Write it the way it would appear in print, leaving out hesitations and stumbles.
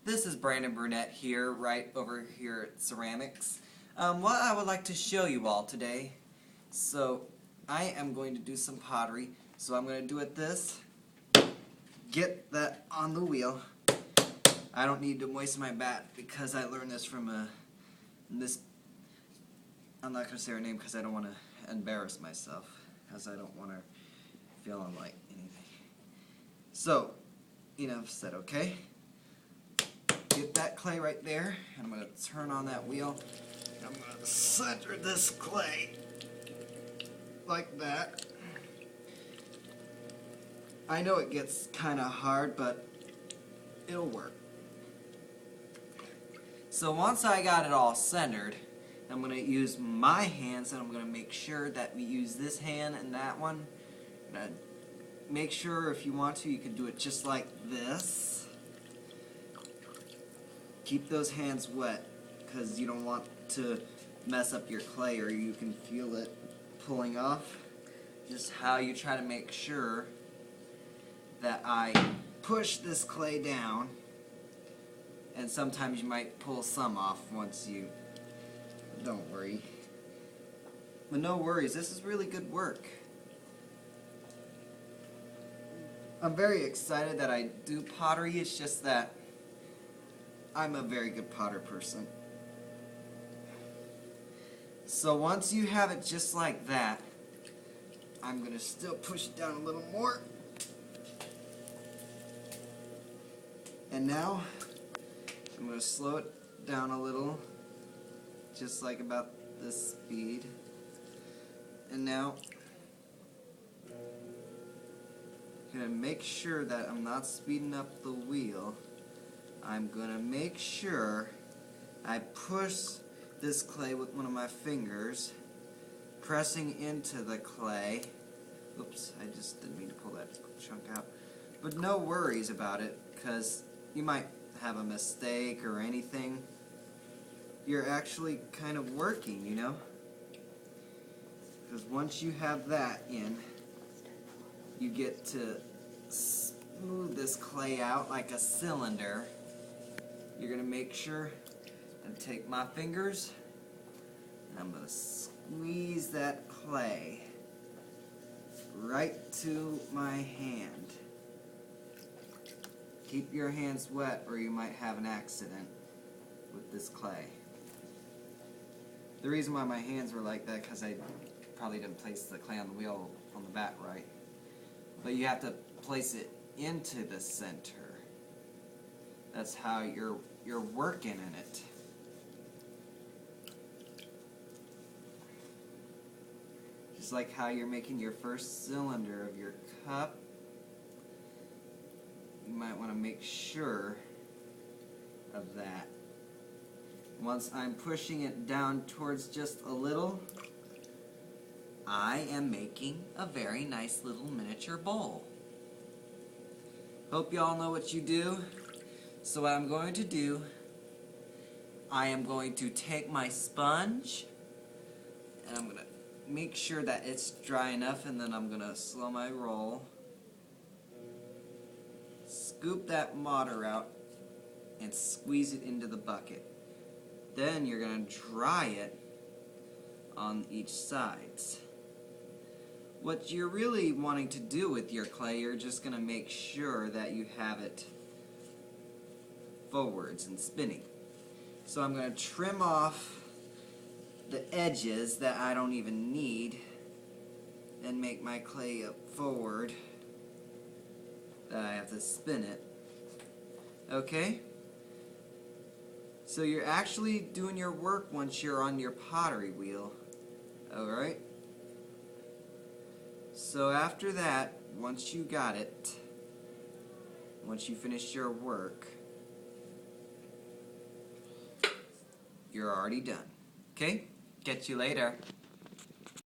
This is Brandon Brunette here, right over here at Ceramics. What I would like to show you all today, so I am going to do some pottery. So I'm going to do it this, get that on the wheel. I don't need to moisten my bat because I learned this from this, I'm not going to say her name because I don't want to embarrass myself, because I don't want to feel unlike anything. So, enough said, okay? Get that clay right there, and I'm going to turn on that wheel. I'm going to center this clay like that. I know it gets kind of hard, but it'll work. So once I got it all centered, I'm going to use my hands, and I'm going to make sure that we use this hand and that one. Make sure if you want to, you can do it just like this. Keep those hands wet because you don't want to mess up your clay or you can feel it pulling off. Just how you try to make sure that I push this clay down, and sometimes you might pull some off once you, don't worry. But no worries, this is really good work. I'm very excited that I do pottery. It's just that I'm a very good potter person. So once you have it just like that, I'm going to still push it down a little more. And now I'm going to slow it down a little, just like about this speed. And now I'm going to make sure that I'm not speeding up the wheel. I'm going to make sure I push this clay with one of my fingers, pressing into the clay. Oops, I just didn't mean to pull that chunk out. But no worries about it, because you might have a mistake or anything. You're actually kind of working, you know? Because once you have that in, you get to smooth this clay out like a cylinder. You're going to make sure and take my fingers and I'm going to squeeze that clay right to my hand. Keep your hands wet or you might have an accident with this clay. The reason why my hands were like that because I probably didn't place the clay on the wheel on the bat right. But you have to place it into the center. That's how you're working in it. Just like how you're making your first cylinder of your cup, you might want to make sure of that. Once I'm pushing it down towards just a little, I am making a very nice little miniature bowl. Hope you all know what you do. So what I'm going to do, I am going to take my sponge and I'm going to make sure that it's dry enough, and then I'm going to slow my roll. Scoop that mortar out and squeeze it into the bucket. Then you're going to dry it on each sides. What you're really wanting to do with your clay, you're just going to make sure that you have it forwards and spinning. So I'm going to trim off the edges that I don't even need and make my clay up forward that I have to spin it. Okay? So you're actually doing your work once you're on your pottery wheel. Alright? So after that, once you got it, once you finish your work, you're already done. Okay? Catch you later.